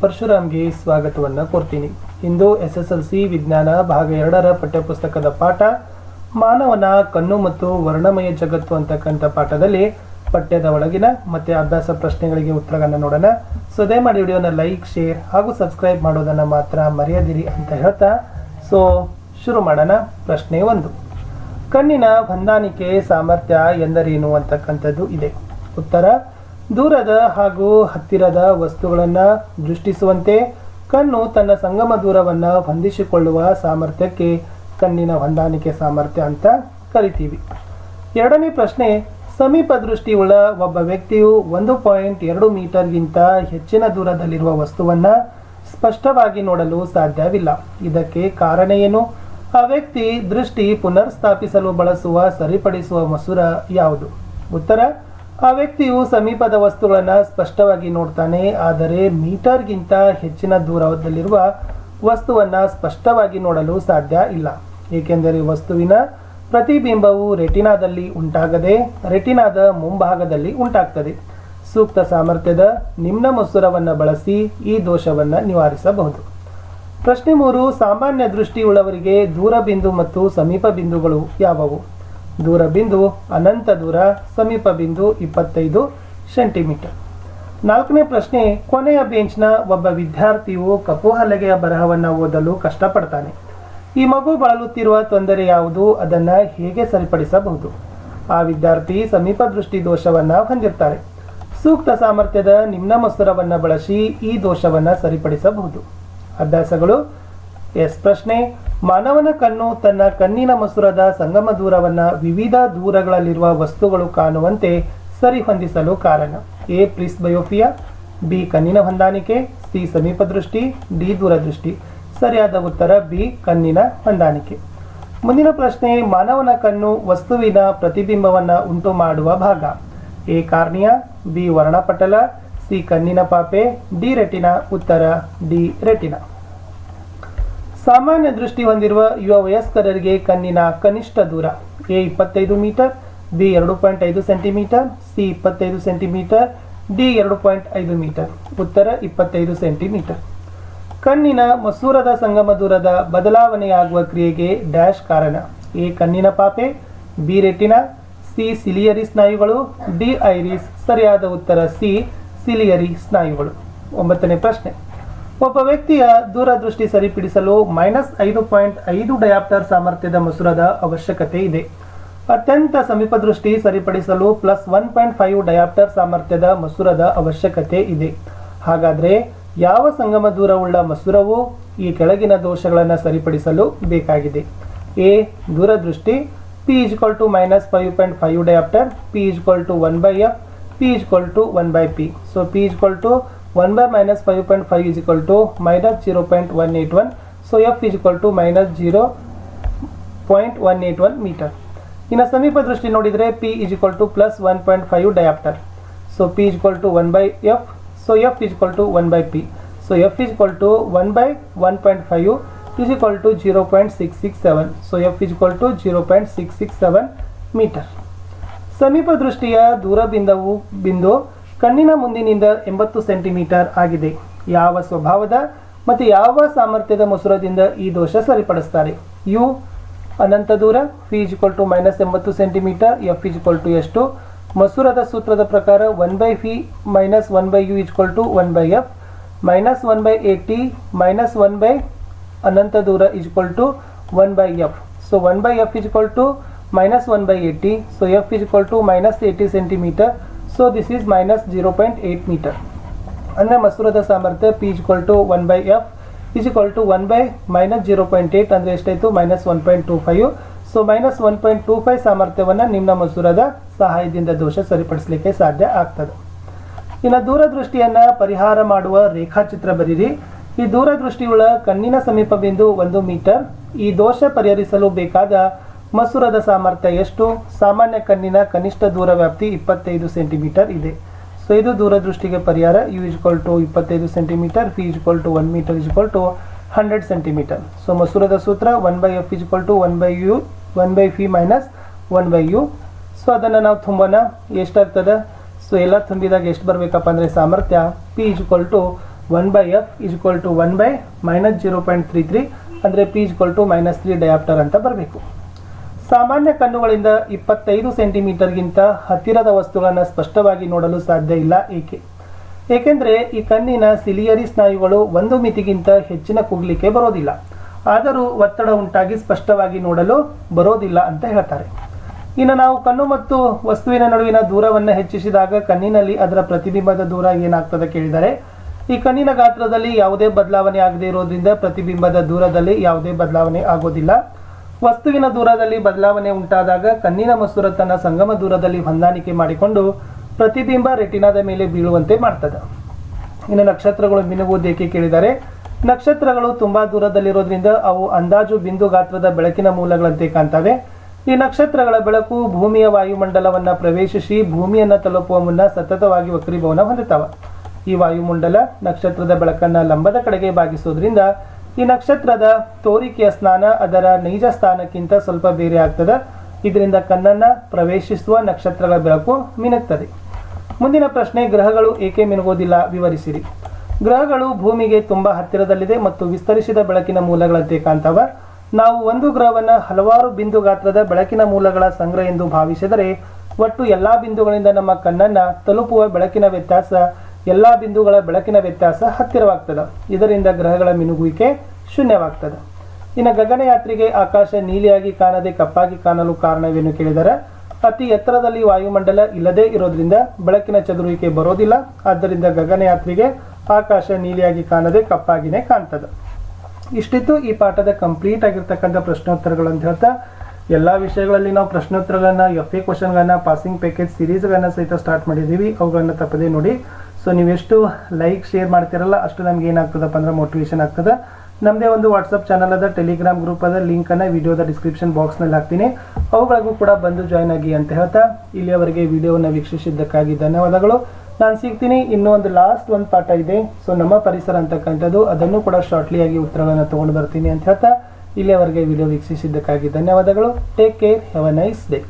ಪರಶುರಾಮ್ಗೆ ಸ್ವಾಗತವನ್ನು ಕೋರ್ತೀನಿ. ಇಂದು SSLC ವಿಜ್ಞಾನ ಭಾಗ 2ರ ಪಠ್ಯಪುಸ್ತಕದ ಪಾಠ ಮಾನವನ ಕಣ್ಣು ಮತ್ತು ವರ್ಣಮಯ ಜಗತ್ತು ಅಂತಕ್ಕಂಥ ಪಾಠದಲ್ಲಿ ಪಠ್ಯದ ಒಳಗಿನ ಮತ್ತೆ ಅಭ್ಯಾಸ ಪ್ರಶ್ನೆಗಳಿಗೆ ಉತ್ತರಗಳನ್ನು ನೋಡೋಣ. ಸೊ ದಯಮಾಡಿ ವಿಡಿಯೋನ ಲೈಕ್, ಶೇರ್ ಹಾಗೂ ಸಬ್ಸ್ಕ್ರೈಬ್ ಮಾಡೋದನ್ನು ಮಾತ್ರ ಮರೆಯದಿರಿ ಅಂತ ಹೇಳ್ತಾ ಶುರು ಮಾಡೋಣ. ಪ್ರಶ್ನೆ 1, ಕಣ್ಣಿನ ಹೊಂದಾಣಿಕೆ ಸಾಮರ್ಥ್ಯ ಎಂದರೇನು ಅಂತಕ್ಕಂಥದ್ದು ಇದೆ. ಉತ್ತರ: ದೂರದ ಹಾಗೂ ಹತ್ತಿರದ ವಸ್ತುಗಳನ್ನು ದೃಷ್ಟಿಸುವಂತೆ ಕಣ್ಣು ತನ್ನ ಸಂಗಮ ದೂರವನ್ನು ಹೊಂದಿಸಿಕೊಳ್ಳುವ ಸಾಮರ್ಥ್ಯಕ್ಕೆ ಕಣ್ಣಿನ ಹೊಂದಾಣಿಕೆ ಸಾಮರ್ಥ್ಯ ಅಂತ ಕರಿತೀವಿ. ಎರಡನೇ ಪ್ರಶ್ನೆ: ಸಮೀಪ ದೃಷ್ಟಿಯುಳ್ಳ ಒಬ್ಬ ವ್ಯಕ್ತಿಯು 1.2 ಮೀಟರ್ಗಿಂತ ಹೆಚ್ಚಿನ ದೂರದಲ್ಲಿರುವ ವಸ್ತುವನ್ನು ಸ್ಪಷ್ಟವಾಗಿ ನೋಡಲು ಸಾಧ್ಯವಿಲ್ಲ. ಇದಕ್ಕೆ ಕಾರಣ ಏನು? ಆ ವ್ಯಕ್ತಿ ದೃಷ್ಟಿ ಪುನರ್ಸ್ಥಾಪಿಸಲು ಬಳಸುವ ಸರಿಪಡಿಸುವ ಮಸೂರ ಯಾವುದು? ಉತ್ತರ: ಆ ವ್ಯಕ್ತಿಯು ಸಮೀಪದ ವಸ್ತುಗಳನ್ನು ಸ್ಪಷ್ಟವಾಗಿ ನೋಡ್ತಾನೆ, ಆದರೆ ಮೀಟರ್ಗಿಂತ ಹೆಚ್ಚಿನ ದೂರದಲ್ಲಿರುವ ವಸ್ತುವನ್ನು ಸ್ಪಷ್ಟವಾಗಿ ನೋಡಲು ಸಾಧ್ಯ ಇಲ್ಲ. ಏಕೆಂದರೆ ವಸ್ತುವಿನ ಪ್ರತಿಬಿಂಬವು ರೆಟಿನಾದಲ್ಲಿ ಉಂಟಾಗದೆ ರೆಟಿನಾದ ಮುಂಭಾಗದಲ್ಲಿ ಉಂಟಾಗ್ತದೆ. ಸೂಕ್ತ ಸಾಮರ್ಥ್ಯದ ನಿಮ್ನ ಮಸೂರವನ್ನು ಬಳಸಿ ಈ ದೋಷವನ್ನು ನಿವಾರಿಸಬಹುದು. ಪ್ರಶ್ನೆ 3, ಸಾಮಾನ್ಯ ದೃಷ್ಟಿಯುಳ್ಳವರಿಗೆ ದೂರ ಬಿಂದು ಮತ್ತು ಸಮೀಪ ಬಿಂದುಗಳು ಯಾವುವು? ದೂರ ಬಿಂದು ಅನಂತ ದೂರ, ಸಮೀಪ ಬಿಂದು 25 ಸೆಂಟಿಮೀಟರ್. ನಾಲ್ಕನೇ ಪ್ರಶ್ನೆ: ಕೊನೆಯ ಬೆಂಚ್ನ ಒಬ್ಬ ವಿದ್ಯಾರ್ಥಿಯು ಕಪ್ಪು ಹಲಗೆಯ ಬರಹವನ್ನು ಓದಲು ಕಷ್ಟಪಡ್ತಾನೆ. ಈ ಮಗು ಬಳಲುತ್ತಿರುವ ತೊಂದರೆ ಯಾವುದು? ಅದನ್ನು ಹೇಗೆ ಸರಿಪಡಿಸಬಹುದು? ಆ ವಿದ್ಯಾರ್ಥಿ ಸಮೀಪ ದೃಷ್ಟಿ ದೋಷವನ್ನು ಹೊಂದಿರ್ತಾರೆ. ಸೂಕ್ತ ಸಾಮರ್ಥ್ಯದ ನಿಮ್ನ ಮಸೂರವನ್ನು ಬಳಸಿ ಈ ದೋಷವನ್ನು ಸರಿಪಡಿಸಬಹುದು. ಅಭ್ಯಾಸಗಳು: ಪ್ರಶ್ನೆ: ಮಾನವನ ಕಣ್ಣು ತನ್ನ ಕಣ್ಣಿನ ಮಸೂರದ ಸಂಗಮ ದೂರವನ್ನು ವಿವಿಧ ದೂರಗಳಲ್ಲಿರುವ ವಸ್ತುಗಳು ಕಾಣುವಂತೆ ಸರಿಹೊಂದಿಸಲು ಕಾರಣ. ಎ. ಪ್ರಿಸ್ಬಯೋಫಿಯಾ, ಬಿ. ಕಣ್ಣಿನ ಹೊಂದಾಣಿಕೆ, ಸಿ. ಸಮೀಪ ದೃಷ್ಟಿ, ಡಿ. ದೂರದೃಷ್ಟಿ. ಸರಿಯಾದ ಉತ್ತರ ಬಿ. ಕಣ್ಣಿನ ಹೊಂದಾಣಿಕೆ. ಮುಂದಿನ ಪ್ರಶ್ನೆ: ಮಾನವನ ಕಣ್ಣು ವಸ್ತುವಿನ ಪ್ರತಿಬಿಂಬವನ್ನು ಉಂಟು ಮಾಡುವ ಭಾಗ. ಎ. Cornea, B. ವರ್ಣಪಟಲ, ಸಿ. ಕಣ್ಣಿನ ಪಾಪೆ, ಡಿ. ರೆಟಿನಾ. ಉತ್ತರ ಡಿ. ರೆಟಿನಾ. ಸಾಮಾನ್ಯ ದೃಷ್ಟಿ ಹೊಂದಿರುವ ಯುವ ವಯಸ್ಕರಿಗೆ ಕಣ್ಣಿನ ಕನಿಷ್ಠ ದೂರ. A. 25 metre, B. 2.5 centimetre, C. 25 centimetre, D. 2.5 metre. ಉತ್ತರ 25 ಸೆಂಟಿಮೀಟರ್. ಕಣ್ಣಿನ ಮಸೂರದ ಸಂಗಮ ದೂರದ ಬದಲಾವಣೆಯಾಗುವ ಕ್ರಿಯೆಗೆ ಡ್ಯಾಶ್ ಕಾರಣ. ಎ. ಕಣ್ಣಿನ ಪಾಪೆ, ಬಿ. Retina, C. ಸಿಲಿಯರಿ ಸ್ನಾಯುಗಳು, ಡಿ. ಐರಿಸ್. ಸರಿಯಾದ ಉತ್ತರ ಸಿ. ಸಿಲಿಯರಿ ಸ್ನಾಯುಗಳು. 9ನೇ ಪ್ರಶ್ನೆ: ಒಬ್ಬ ವ್ಯಕ್ತಿಯ ದೂರದೃಷ್ಟಿ ಸರಿಪಡಿಸಲು -5.5 ಡಯಾಪ್ಟರ್ ಸಾಮರ್ಥ್ಯದ ಮಸೂರದ ಅವಶ್ಯಕತೆ ಇದೆ. ಅತ್ಯಂತ ಸಮೀಪ ದೃಷ್ಟಿ ಸರಿಪಡಿಸಲು +1.5 ಡಯಾಪ್ಟರ್ ಸಾಮರ್ಥ್ಯದ ಮಸೂರದ ಅವಶ್ಯಕತೆ ಇದೆ. ಹಾಗಾದರೆ ಯಾವ ಸಂಗಮ ದೂರವುಳ್ಳ ಮಸೂರವು ಈ ಕೆಳಗಿನ ದೋಷಗಳನ್ನು ಸರಿಪಡಿಸಲು ಬೇಕಾಗಿದೆ? ಎ. ದೂರದೃಷ್ಟಿ, P = -5.5 dioptre, P 1/f, P 1/p. So P 1 by -5.5 is equal to -0.181. So f is equal to -0.181 metre. ಇನ್ನು ಸಮೀಪ ದೃಷ್ಟಿ ನೋಡಿದರೆ P is equal to +1.5 dioptre. So P is equal to 1 by f. So f is equal to 1 by p. So f is equal to 1 by 1.5 is equal to 0.667. So f is equal to 0.667 metre. ಸಮೀಪ ದೃಷ್ಟಿಯ ದೂರ ಬಿಂದು ಕಣ್ಣಿನ ಮುಂದಿನಿಂದ 80 centimetre ಆಗಿದೆ. ಯಾವ ಸ್ವಭಾವದ ಮತ್ತು ಯಾವ ಸಾಮರ್ಥ್ಯದ ಮಸೂರದಿಂದ ಈ ದೋಷ ಸರಿಪಡಿಸ್ತಾರೆ? ಯು ಅನಂತ ದೂರ, P is equal to -80 centimetre, F is equal to ಎಷ್ಟು? ಮಸೂರದ ಸೂತ್ರದ ಪ್ರಕಾರ 1/p - 1/u is equal to 1/f, -1/80 - 1/ ಅನಂತ ದೂರ is equal to 1/f. So 1/f is equal to -1/80. So f is equal to -80 centimetre. So this is -0.8 metre. ಅಂದರೆ ಮಸೂರದ ಸಾಮರ್ಥ್ಯ P is equal to 1/f is equal to 1 by -0.8 ಅಂದರೆ ಎಷ್ಟಾಯಿತು? -1.25. So -1.25 ಸಾಮರ್ಥ್ಯವನ್ನು ನಿಮ್ನ ಮಸೂರದ ಸಹಾಯದಿಂದ ದೋಷ ಸರಿಪಡಿಸಲಿಕ್ಕೆ ಸಾಧ್ಯ ಆಗ್ತದೆ. ಇನ್ನು ದೂರದೃಷ್ಟಿಯನ್ನು ಪರಿಹಾರ ಮಾಡುವ ರೇಖಾಚಿತ್ರ ಬರೀರಿ. ಈ ದೂರದೃಷ್ಟಿಯುಳ್ಳ ಕಣ್ಣಿನ ಸಮೀಪ ಬಿಂದು 1 ಮೀಟರ್. ಈ ದೋಷ ಪರಿಹರಿಸಲು ಬೇಕಾದ ಮಸೂರದ ಸಾಮರ್ಥ್ಯ ಎಷ್ಟು? ಸಾಮಾನ್ಯ ಕಣ್ಣಿನ ಕನಿಷ್ಠ ದೂರ ವ್ಯಾಪ್ತಿ 25 ಸೆಂಟಿಮೀಟರ್ ಇದೆ. ಸೊ ಇದು ದೂರದೃಷ್ಟಿಗೆ ಪರಿಹಾರ. U is equal to 25 centimetre, P is equal to 1 metre is equal to 100 centimetre. So ಮಸೂರದ ಸೂತ್ರ 1/f is equal to 1/p minus 1/u. So ಅದನ್ನು ನಾವು ತುಂಬೋಣ. ಎಷ್ಟಾಗ್ತದೆ? ಸೊ ಎಲ್ಲ ತುಂಬಿದಾಗ ಎಷ್ಟು ಬರಬೇಕಪ್ಪ ಅಂದರೆ ಸಾಮರ್ಥ್ಯ P is equal to 1/f is equal to 1 - 0.33 ಅಂದರೆ p is equal to -3 dioptre ಅಂತ ಬರಬೇಕು. ಸಾಮಾನ್ಯ ಕಣ್ಣುಗಳಿಂದ 25 ಸೆಂಟಿಮೀಟರ್ಗಿಂತ ಹತ್ತಿರದ ವಸ್ತುಗಳನ್ನು ಸ್ಪಷ್ಟವಾಗಿ ನೋಡಲು ಸಾಧ್ಯ ಇಲ್ಲ. ಏಕೆಂದರೆ ಈ ಕಣ್ಣಿನ ಸಿಲಿಯರಿ ಸ್ನಾಯುಗಳು ಒಂದು ಮಿತಿಗಿಂತ ಹೆಚ್ಚಿನ ಕುಗ್ಲಿಕ್ಕೆ ಬರೋದಿಲ್ಲ. ಆದರೂ ಒತ್ತಡ ಉಂಟಾಗಿ ಸ್ಪಷ್ಟವಾಗಿ ನೋಡಲು ಬರೋದಿಲ್ಲ ಅಂತ ಹೇಳ್ತಾರೆ. ಇನ್ನು ನಾವು ಕಣ್ಣು ಮತ್ತು ವಸ್ತುವಿನ ನಡುವಿನ ದೂರವನ್ನು ಹೆಚ್ಚಿಸಿದಾಗ ಕಣ್ಣಿನಲ್ಲಿ ಅದರ ಪ್ರತಿಬಿಂಬದ ದೂರ ಏನಾಗ್ತದೆ ಕೇಳಿದರೆ, ಈ ಕಣ್ಣಿನ ಗಾತ್ರದಲ್ಲಿ ಯಾವುದೇ ಬದಲಾವಣೆ ಆಗದೇ ಇರೋದ್ರಿಂದ ಪ್ರತಿಬಿಂಬದ ದೂರದಲ್ಲಿ ಯಾವುದೇ ಬದಲಾವಣೆ ಆಗೋದಿಲ್ಲ. ವಸ್ತುವಿನ ದೂರದಲ್ಲಿ ಬದಲಾವಣೆ ಉಂಟಾದಾಗ ಕಣ್ಣಿನ ಮಸೂರ ತನ್ನ ಸಂಗಮ ದೂರದಲ್ಲಿ ಹೊಂದಾಣಿಕೆ ಮಾಡಿಕೊಂಡು ಪ್ರತಿಬಿಂಬ ರೆಟಿನಾದ ಮೇಲೆ ಬೀಳುವಂತೆ ಮಾಡ್ತದೆ. ಇನ್ನು ನಕ್ಷತ್ರಗಳು ಮಿನುಗುವುದೇಕೆ ಕೇಳಿದರೆ, ನಕ್ಷತ್ರಗಳು ತುಂಬಾ ದೂರದಲ್ಲಿರೋದ್ರಿಂದ ಅವು ಅಂದಾಜು ಬಿಂದು ಗಾತ್ರದ ಬೆಳಕಿನ ಮೂಲಗಳಂತೆ ಕಾಣ್ತವೆ. ಈ ನಕ್ಷತ್ರಗಳ ಬೆಳಕು ಭೂಮಿಯ ವಾಯುಮಂಡಲವನ್ನು ಪ್ರವೇಶಿಸಿ ಭೂಮಿಯನ್ನು ತಲುಪುವ ಮುನ್ನ ಸತತವಾಗಿ ವಕ್ರೀಭವನ ಹೊಂದುತ್ತವೆ. ಈ ವಾಯುಮಂಡಲ ನಕ್ಷತ್ರದ ಬೆಳಕನ್ನು ಲಂಬದ ಕಡೆಗೆ ಬಾಗಿಸೋದ್ರಿಂದ ಈ ನಕ್ಷತ್ರದ ತೋರಿಕೆಯ ಸ್ಥಾನ ಅದರ ನೈಜ ಸ್ಥಾನಕ್ಕಿಂತ ಸ್ವಲ್ಪ ಬೇರೆ ಆಗ್ತದೆ. ಇದರಿಂದ ಕಣ್ಣನ್ನು ಪ್ರವೇಶಿಸುವ ನಕ್ಷತ್ರಗಳ ಬೆಳಕು ಮಿನುಗ್ತದೆ. ಮುಂದಿನ ಪ್ರಶ್ನೆ, ಗ್ರಹಗಳು ಏಕೆ ಮಿನುಗೋದಿಲ್ಲ ವಿವರಿಸಿರಿ. ಗ್ರಹಗಳು ಭೂಮಿಗೆ ತುಂಬಾ ಹತ್ತಿರದಲ್ಲಿದೆ ಮತ್ತು ವಿಸ್ತರಿಸಿದ ಬೆಳಕಿನ ಮೂಲಗಳಂತೆ ಕಾಣ್ತವೆ. ನಾವು ಒಂದು ಗ್ರಹವನ್ನು ಹಲವಾರು ಬಿಂದು ಗಾತ್ರದ ಬೆಳಕಿನ ಮೂಲಗಳ ಸಂಗ್ರಹ ಎಂದು ಭಾವಿಸಿದರೆ ಒಟ್ಟು ಎಲ್ಲಾ ಬಿಂದುಗಳಿಂದ ನಮ್ಮ ಕಣ್ಣನ್ನು ತಲುಪುವ ಬೆಳಕಿನ ವ್ಯತ್ಯಾಸ ಎಲ್ಲಾ ಬಿಂದುಗಳ ಬೆಳಕಿನ ವ್ಯತ್ಯಾಸ ಹತ್ತಿರವಾಗ್ತದೆ. ಇದರಿಂದ ಗ್ರಹಗಳ ಮಿನುಗುವಿಕೆ ಶೂನ್ಯವಾಗ್ತದೆ. ಇನ್ನು ಗಗನಯಾತ್ರಿಗೆ ಆಕಾಶ ನೀಲಿಯಾಗಿ ಕಾಣದೆ ಕಪ್ಪಾಗಿ ಕಾಣಲು ಕಾರಣವೇನು ಕೇಳಿದರೆ, ಅತಿ ಎತ್ತರದಲ್ಲಿ ವಾಯುಮಂಡಲ ಇಲ್ಲದೇ ಇರೋದ್ರಿಂದ ಬೆಳಕಿನ ಚದುರುವಿಕೆ ಬರೋದಿಲ್ಲ. ಆದ್ದರಿಂದ ಗಗನಯಾತ್ರಿಗೆ ಆಕಾಶ ನೀಲಿಯಾಗಿ ಕಾಣದೆ ಕಪ್ಪಾಗಿನೇ ಕಾಣ್ತದೆ. ಇಷ್ಟಿತ್ತು ಈ ಪಾಠದ ಕಂಪ್ಲೀಟ್ ಆಗಿರ್ತಕ್ಕಂಥ ಪ್ರಶ್ನೋತ್ತರಗಳು ಅಂತ ಹೇಳ್ತಾ, ಎಲ್ಲ ವಿಷಯಗಳಲ್ಲಿ ನಾವು ಪ್ರಶ್ನೋತ್ತರಗಳನ್ನ FA ಕ್ವಶನ್ಗಳನ್ನ ಪಾಸಿಂಗ್ ಪ್ಯಾಕೇಜ್ ಸೀರೀಸ್ಗಳನ್ನ ಸಹಿತ ಸ್ಟಾರ್ಟ್ ಮಾಡಿದ್ದೀವಿ. ಅವುಗಳನ್ನ ತಪ್ಪದೇ ನೋಡಿ. ಸೊ ನೀವೆಷ್ಟು ಲೈಕ್ ಶೇರ್ ಮಾಡ್ತಿರಲ್ಲ ಅಷ್ಟು ನಮ್ಗೆ ಏನಾಗ್ತದಪ್ಪ ಅಂದ್ರೆ ಮೋಟಿವೇಶನ್ ಆಗ್ತದೆ. ನಮ್ಮದೇ ಒಂದು ವಾಟ್ಸಪ್ ಚಾನಲ್ ಅದ, ಟೆಲಿಗ್ರಾಮ್ ಗ್ರೂಪ್ ಅದ, ಲಿಂಕನ್ನು ವಿಡಿಯೋದ ಡಿಸ್ಕ್ರಿಪ್ಷನ್ ಬಾಕ್ಸ್ನಲ್ಲಿ ಹಾಕ್ತೀನಿ. ಅವುಗಳಿಗೂ ಕೂಡ ಬಂದು ಜಾಯ್ನ್ ಆಗಿ ಅಂತ ಹೇಳ್ತಾ ಇಲ್ಲಿಯವರೆಗೆ ವಿಡಿಯೋವನ್ನು ವೀಕ್ಷಿಸಿದ್ದಕ್ಕಾಗಿ ಧನ್ಯವಾದಗಳು. ನಾನು ಸಿಗ್ತೀನಿ. ಇನ್ನೂ ಒಂದು ಲಾಸ್ಟ್ ಒಂದು ಪಾಠ ಇದೆ. ಸೊ ನಮ್ಮ ಪರಿಸರ ಅಂತಕ್ಕಂಥದ್ದು, ಅದನ್ನು ಕೂಡ ಶಾರ್ಟ್ಲಿ ಆಗಿ ಉತ್ತರಗಳನ್ನು ತೊಗೊಂಡು ಬರ್ತೀನಿ ಅಂತ ಹೇಳ್ತಾ ಇಲ್ಲಿಯವರೆಗೆ ವಿಡಿಯೋ ವೀಕ್ಷಿಸಿದ್ದಕ್ಕಾಗಿ ಧನ್ಯವಾದಗಳು. Take care, have a nice day.